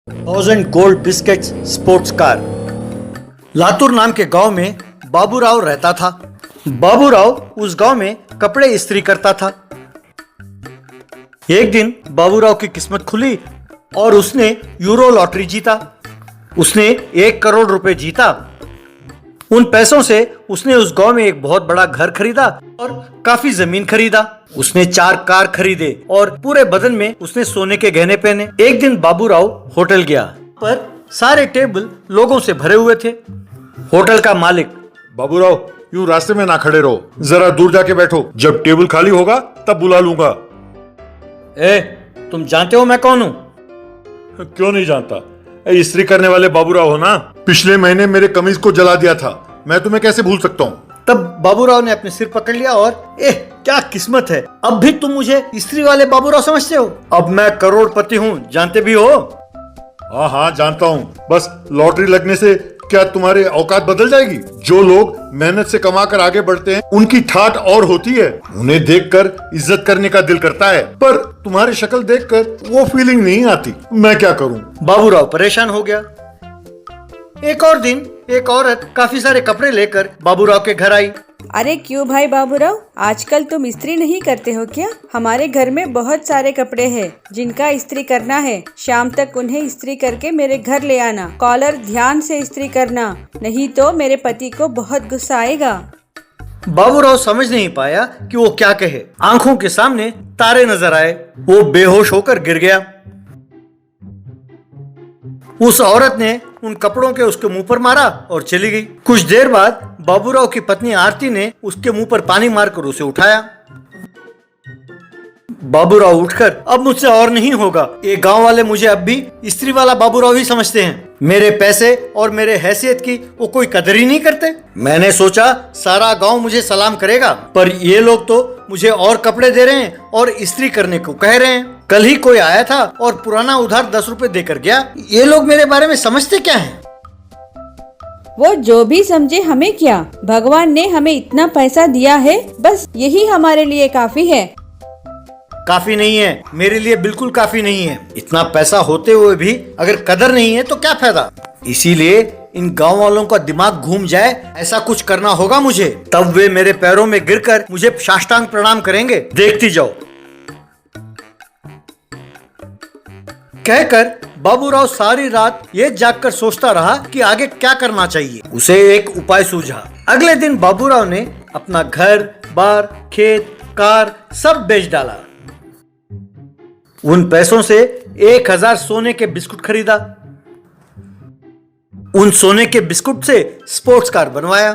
1000 gold biscuits sports car. Latur नाम के गांव में बाबूराव रहता था। बाबूराव उस गांव में कपड़े इस्त्री करता था। एक दिन बाबूराव की किस्मत खुली और उसने यूरो लॉटरी जीता। उसने 1 करोड़ रुपए जीता। उन पैसों से उसने उस गांव में एक बहुत बड़ा घर खरीदा और काफी जमीन खरीदा। उसने 4 कार खरीदे और पूरे बदन में उसने सोने के गहने पहने। एक दिन बाबूराव होटल गया, पर सारे टेबल लोगों से भरे हुए थे। होटल का मालिक, बाबूराव, यूं रास्ते में ना खड़े रहो, जरा दूर जाके बैठो। जब टेबल खाली होगा तब बुला लूंगा। तुम जानते हो मैं कौन हूँ? क्यों नहीं जानता? इस्त्री करने वाले बाबूराव हो ना? पिछले महीने मेरे कमीज को जला दिया था, मैं तुम्हें कैसे भूल सकता हूँ। तब बाबूराव ने अपने सिर पकड़ लिया और क्या किस्मत है, अब भी तुम मुझे इस्त्री वाले बाबूराव समझते हो? अब मैं करोड़पति हूँ, जानते भी हो? हाँ हाँ जानता हूँ, बस लॉटरी लगने से क्या तुम्हारे औकात बदल जाएगी? जो लोग मेहनत से कमा कर आगे बढ़ते हैं उनकी ठाठ और होती है। उन्हें देखकर इज्जत करने का दिल करता है, पर तुम्हारी शक्ल देखकर वो फीलिंग नहीं आती। मैं क्या करूँ? बाबूराव परेशान हो गया। एक और दिन एक औरत काफी सारे कपड़े लेकर बाबूराव के घर आई। अरे क्यों भाई बाबूराव, आजकल तुम इस्त्री नहीं करते हो क्या? हमारे घर में बहुत सारे कपड़े हैं जिनका इस्त्री करना है। शाम तक उन्हें इस्त्री करके मेरे घर ले आना। कॉलर ध्यान से इस्त्री करना, नहीं तो मेरे पति को बहुत गुस्सा आएगा। बाबूराव समझ नहीं पाया कि वो क्या कहे। आंखों के सामने तारे नजर आए। वो बेहोश होकर गिर गया। उस औरत ने उन कपड़ों के उसके मुंह पर मारा और चली गई। कुछ देर बाद बाबूराव की पत्नी आरती ने उसके मुंह पर पानी मारकर उसे उठाया। बाबूराव उठकर, अब मुझसे और नहीं होगा। ये गांव वाले मुझे अब भी इस्त्री वाला बाबूराव ही समझते हैं। मेरे पैसे और मेरे हैसियत की वो कोई कदर ही नहीं करते। मैंने सोचा सारा गांव मुझे सलाम करेगा, पर ये लोग तो मुझे और कपड़े दे रहे हैं और इस्त्री करने को कह रहे हैं। कल ही कोई आया था और पुराना उधार 10 रुपए देकर गया। ये लोग मेरे बारे में समझते क्या हैं? वो जो भी समझे हमें क्या, भगवान ने हमें इतना पैसा दिया है, बस यही हमारे लिए काफी है। काफी नहीं है, मेरे लिए बिल्कुल काफी नहीं है। इतना पैसा होते हुए भी अगर कदर नहीं है तो क्या फायदा? इसीलिए इन गांव वालों का दिमाग घूम जाए ऐसा कुछ करना होगा मुझे, तब वे मेरे पैरों में गिरकर मुझे साष्टांग प्रणाम करेंगे। देखती जाओ। कहकर बाबूराव सारी रात ये जागकर सोचता रहा कि आगे क्या करना चाहिए। उसे एक उपाय सूझा। अगले दिन बाबूराव ने अपना घर बार, खेत, कार सब बेच डाला। उन पैसों से 1000 सोने के बिस्कुट खरीदा। उन सोने के बिस्कुट से स्पोर्ट्स कार बनवाया।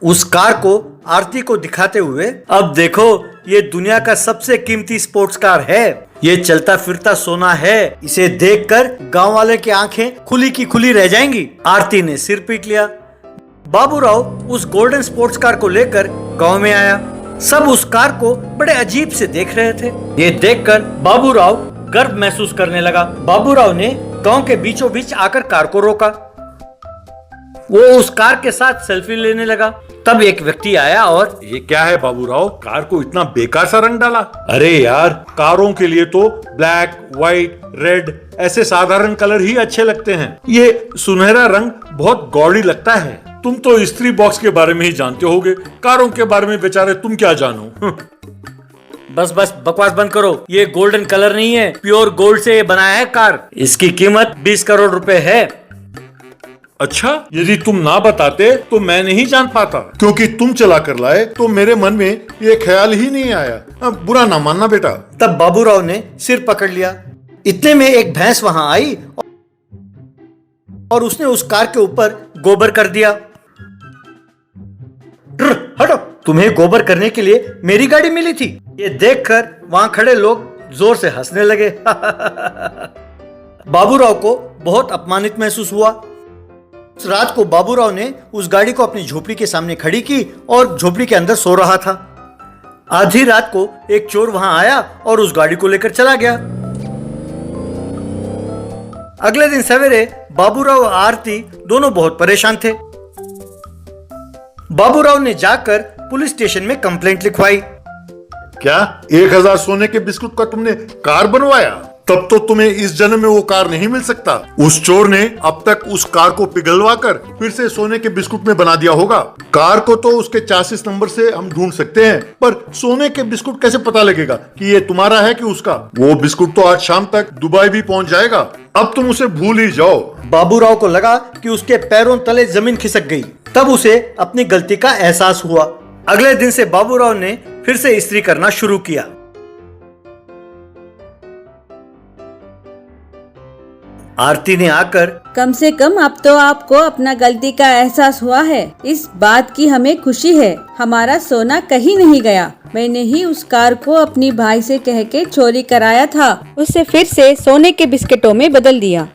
उस कार को आरती को दिखाते हुए, अब देखो ये दुनिया का सबसे कीमती स्पोर्ट्स कार है। ये चलता फिरता सोना है। इसे देखकर गांव वाले की आंखें खुली की खुली रह जाएंगी। आरती ने सिर पीट लिया। बाबूराव उस गोल्डन स्पोर्ट्स कार को लेकर गांव में आया। सब उस कार को बड़े अजीब से देख रहे थे। ये देखकर बाबूराव गर्व महसूस करने लगा। बाबूराव ने गांव के बीचों बीच आकर कार को रोका। वो उस कार के साथ सेल्फी लेने लगा। तब एक व्यक्ति आया और, ये क्या है बाबूराव, कार को इतना बेकार सा रंग डाला? अरे यार, कारों के लिए तो ब्लैक, व्हाइट, रेड ऐसे साधारण कलर ही अच्छे लगते हैं। ये सुनहरा रंग बहुत गौड़ी लगता है। तुम तो इस्त्री बॉक्स के बारे में ही जानते होगे, कारों के बारे में बेचारे तुम क्या जानो। बस बस बकवास बंद करो। ये गोल्डन कलर नहीं है, प्योर गोल्ड से ये बनाया है कार। इसकी कीमत 20 करोड़ रुपए है। अच्छा, यदि तुम ना बताते तो मैं नहीं जान पाता, क्योंकि तुम चला कर लाए तो मेरे मन में ये ख्याल ही नहीं आया। अब बुरा ना मानना बेटा। तब बाबूराव ने सिर पकड़ लिया। इतने में एक भैंस वहां आई और उसने उस कार के ऊपर गोबर कर दिया। हटो, तुम्हें गोबर करने के लिए मेरी गाड़ी मिली थी। ये देखकर वहां खड़े लोग जोर से हंसने लगे। बाबूराव को बहुत अपमानित महसूस हुआ। उस रात को बाबूराव ने उस गाड़ी को अपनी झोपड़ी के सामने खड़ी की और झोपड़ी के अंदर सो रहा था। आधी रात को एक चोर वहां आया और उस गाड़ी को लेकर चला गया। अगले दिन सवेरे बाबूराव और आरती दोनों बहुत परेशान थे। बाबूराव ने जाकर पुलिस स्टेशन में कंप्लेंट लिखवाई। क्या 1000 सोने के बिस्कुट का तुमने कार बनवाया? तब तो तुम्हें इस जन्म में वो कार नहीं मिल सकता। उस चोर ने अब तक उस कार को पिघलवा कर फिर से सोने के बिस्कुट में बना दिया होगा। कार को तो उसके चासिस नंबर से हम ढूंढ सकते हैं, पर सोने के बिस्कुट कैसे पता लगेगा कि ये तुम्हारा है कि उसका? वो बिस्कुट तो आज शाम तक दुबई भी पहुंच जाएगा। अब तुम उसे भूल ही जाओ। बाबूराव को लगा कि उसके पैरों तले जमीन खिसक गई। तब उसे अपनी गलती का एहसास हुआ। अगले दिन से बाबूराव ने फिर से इस्त्री करना शुरू किया। आरती ने आकर, कम से कम अब तो आपको अपना गलती का एहसास हुआ है। इस बात की हमें खुशी है। हमारा सोना कहीं नहीं गया। मैंने ही उस कार को अपनी भाई से कह के चोरी कराया था। उसे फिर से सोने के बिस्किटों में बदल दिया।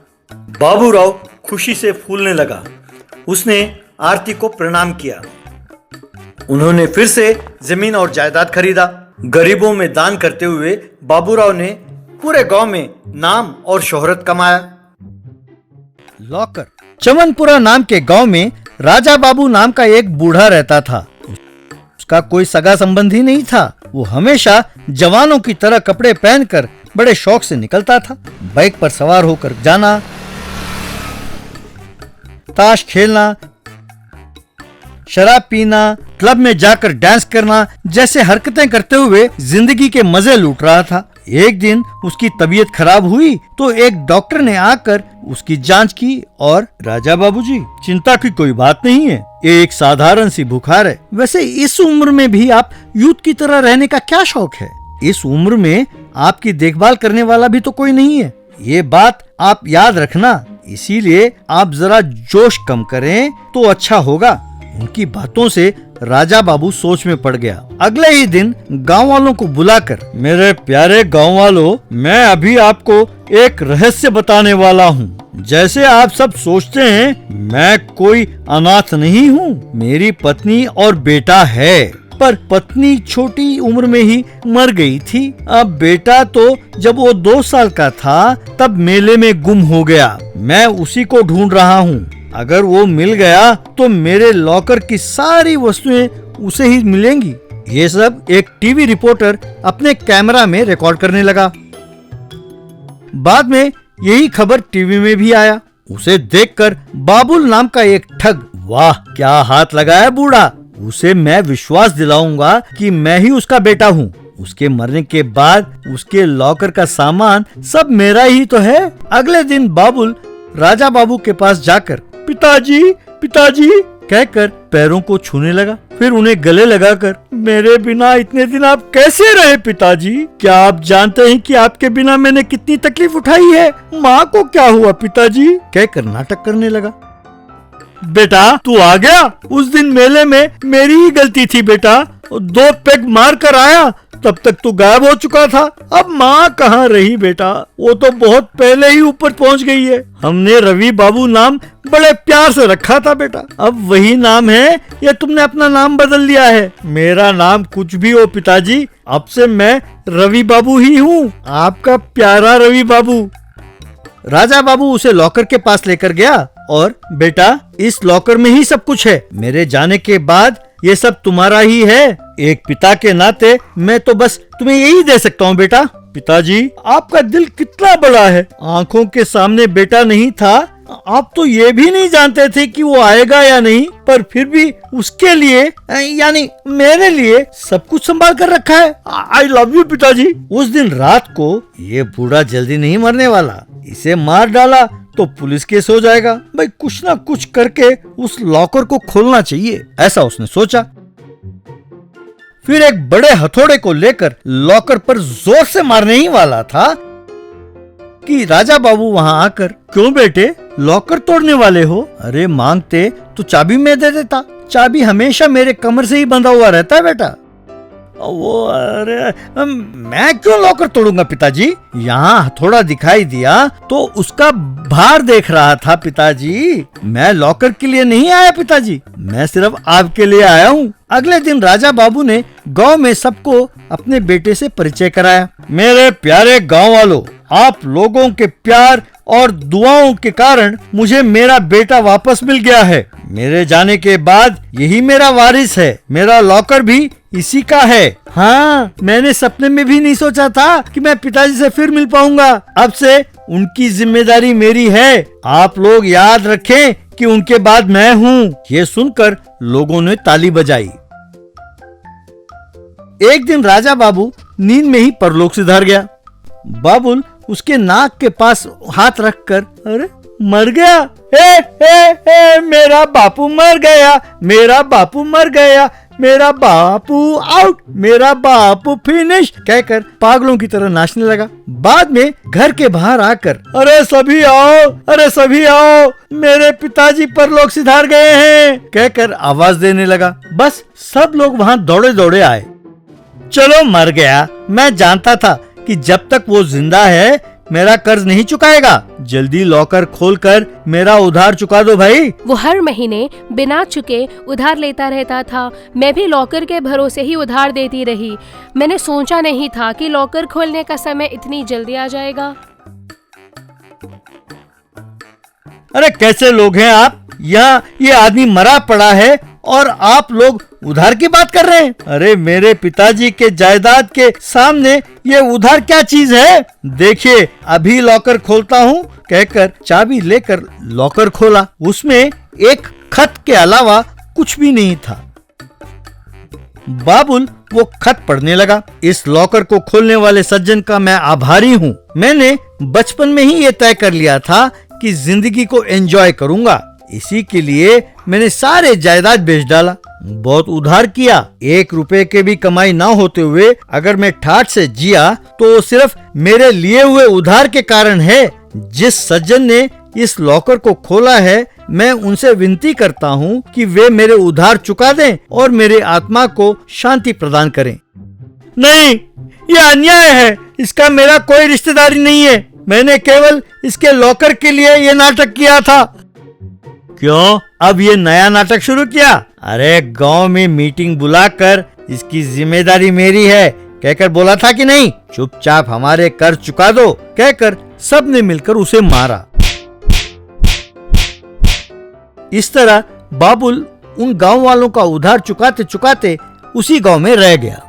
बाबूराव खुशी से फूलने लगा। उसने आरती को प्रणाम किया। उन्होंने फिर से जमीन और जायदाद खरीदा। गरीबों में दान करते हुए बाबूराव ने पूरे गांव में नाम और शोहरत कमाया। लॉकर। चमनपुरा नाम के गांव में राजा बाबू नाम का एक बूढ़ा रहता था। उसका कोई सगा संबंधी नहीं था। वो हमेशा जवानों की तरह कपड़े पहनकर बड़े शौक से निकलता था। बाइक पर सवार होकर जाना, ताश खेलना, शराब पीना, क्लब में जाकर डांस करना जैसे हरकतें करते हुए जिंदगी के मजे लूट रहा था। एक दिन उसकी तबीयत खराब हुई तो एक डॉक्टर ने आकर उसकी जांच की और राजा बाबूजी, चिंता की कोई बात नहीं है, ये एक साधारण सी बुखार है। वैसे इस उम्र में भी आप यूथ की तरह रहने का क्या शौक है? इस उम्र में आपकी देखभाल करने वाला भी तो कोई नहीं है। ये बात आप याद रखना। इसीलिए आप जरा जोश कम करें तो अच्छा होगा। उनकी बातों से राजा बाबू सोच में पड़ गया। अगले ही दिन गांव वालों को बुलाकर, मेरे प्यारे गांव वालों, मैं अभी आपको एक रहस्य बताने वाला हूँ। जैसे आप सब सोचते हैं, मैं कोई अनाथ नहीं हूँ। मेरी पत्नी और बेटा है, पर पत्नी छोटी उम्र में ही मर गई थी। अब बेटा तो जब वो 2 साल का था तब मेले में गुम हो गया। मैं उसी को ढूंढ रहा हूँ। अगर वो मिल गया तो मेरे लॉकर की सारी वस्तुएं उसे ही मिलेंगी। ये सब एक टीवी रिपोर्टर अपने कैमरा में रिकॉर्ड करने लगा। बाद में यही खबर टीवी में भी आया। उसे देखकर बाबुल नाम का एक ठग, वाह क्या हाथ लगाया बूढ़ा, उसे मैं विश्वास दिलाऊंगा कि मैं ही उसका बेटा हूँ। उसके मरने के बाद उसके लॉकर का सामान सब मेरा ही तो है। अगले दिन बाबुल राजा बाबू के पास जाकर पिताजी पिताजी कहकर पैरों को छूने लगा। फिर उन्हें गले लगाकर, मेरे बिना इतने दिन आप कैसे रहे पिताजी? क्या आप जानते हैं कि आपके बिना मैंने कितनी तकलीफ उठाई है? माँ को क्या हुआ पिताजी? कहकर नाटक करने लगा। बेटा तू आ गया। उस दिन मेले में मेरी ही गलती थी बेटा। 2 पेग मार कर आया, तब तक तू गायब हो चुका था। अब माँ कहाँ रही बेटा? वो तो बहुत पहले ही ऊपर पहुँच गई है। हमने रवि बाबू नाम बड़े प्यार से रखा था बेटा। अब वही नाम है या तुमने अपना नाम बदल लिया है? मेरा नाम कुछ भी हो पिताजी, अब से मैं रवि बाबू ही हूँ, आपका प्यारा रवि बाबू। राजा बाबू उसे लॉकर के पास लेकर गया और, बेटा इस लॉकर में ही सब कुछ है। मेरे जाने के बाद ये सब तुम्हारा ही है। एक पिता के नाते मैं तो बस तुम्हें यही दे सकता हूँ बेटा। पिताजी आपका दिल कितना बड़ा है। आंखों के सामने बेटा नहीं था, आप तो ये भी नहीं जानते थे कि वो आएगा या नहीं, पर फिर भी उसके लिए यानी मेरे लिए सब कुछ संभाल कर रखा है। आई लव यू पिताजी। उस दिन रात को ये बूढ़ा जल्दी नहीं मरने वाला। इसे मार डाला तो पुलिस केस हो जाएगा। भाई कुछ ना कुछ करके उस लॉकर को खोलना चाहिए, ऐसा उसने सोचा। फिर एक बड़े हथौड़े को लेकर लॉकर पर जोर से मारने ही वाला था कि राजा बाबू वहां आकर, क्यों बेटे लॉकर तोड़ने वाले हो? अरे मांगते तो चाबी मैं दे देता। चाबी हमेशा मेरे कमर से ही बंधा हुआ रहता है बेटा। वो अरे मैं क्यों लॉकर तोड़ूंगा पिताजी? यहाँ हथौड़ा दिखाई दिया तो उसका भार देख रहा था पिताजी। मैं लॉकर के लिए नहीं आया पिताजी, मैं सिर्फ आपके लिए आया हूँ। अगले दिन राजा बाबू ने गांव में सबको अपने बेटे से परिचय कराया। मेरे प्यारे गांव वालों, आप लोगों के प्यार और दुआओं के कारण मुझे मेरा बेटा वापस मिल गया है। मेरे जाने के बाद यही मेरा वारिस है। मेरा लॉकर भी इसी का है। हाँ, मैंने सपने में भी नहीं सोचा था कि मैं पिताजी से फिर मिल पाऊंगा। अब से उनकी जिम्मेदारी मेरी है। आप लोग याद रखें कि उनके बाद मैं हूँ। ये सुनकर लोगों ने ताली बजाई। एक दिन राजा बाबू नींद में ही परलोक सिधार गया। बाबुल उसके नाक के पास हाथ रखकर, अरे मर गया, मेरा बापू मर गया, मेरा बापू मर गया, मेरा बापू आउट, मेरा बापू फिनिश कहकर पागलों की तरह नाचने लगा। बाद में घर के बाहर आकर, अरे सभी आओ, अरे सभी आओ, मेरे पिताजी परलोक सिधार गए हैं कहकर आवाज देने लगा। बस सब लोग वहाँ दौड़े दौड़े आए। चलो मर गया, मैं जानता था कि जब तक वो जिंदा है मेरा कर्ज नहीं चुकाएगा। जल्दी लॉकर खोलकर मेरा उधार चुका दो भाई। वो हर महीने बिना चुके उधार लेता रहता था। मैं भी लॉकर के भरोसे ही उधार देती रही। मैंने सोचा नहीं था कि लॉकर खोलने का समय इतनी जल्दी आ जाएगा। अरे कैसे लोग हैं आप? यहाँ ये आदमी मरा पड़ा है और आप लोग उधार की बात कर रहे हैं। अरे मेरे पिताजी के जायदाद के सामने ये उधार क्या चीज है? देखिए अभी लॉकर खोलता हूँ कहकर चाबी लेकर लॉकर खोला। उसमें एक खत के अलावा कुछ भी नहीं था। बाबुल वो खत पढ़ने लगा। इस लॉकर को खोलने वाले सज्जन का मैं आभारी हूँ। मैंने बचपन में ही ये तय कर लिया था कि जिंदगी को एंजॉय करूंगा। इसी के लिए मैंने सारे जायदाद बेच डाला, बहुत उधार किया। 1 रुपए के भी कमाई ना होते हुए अगर मैं ठाठ से जिया तो सिर्फ मेरे लिए हुए उधार के कारण है। जिस सज्जन ने इस लॉकर को खोला है मैं उनसे विनती करता हूँ कि वे मेरे उधार चुका दें और मेरे आत्मा को शांति प्रदान करें। नहीं, ये अन्याय है। इसका मेरा कोई रिश्तेदारी नहीं है। मैंने केवल इसके लॉकर के लिए ये नाटक किया था। क्यों अब ये नया नाटक शुरू किया? अरे गांव में मीटिंग बुलाकर इसकी जिम्मेदारी मेरी है कहकर बोला था कि नहीं? चुपचाप हमारे कर्ज चुका दो कहकर सबने मिलकर उसे मारा। इस तरह बाबुल उन गांव वालों का उधार चुकाते चुकाते उसी गांव में रह गया।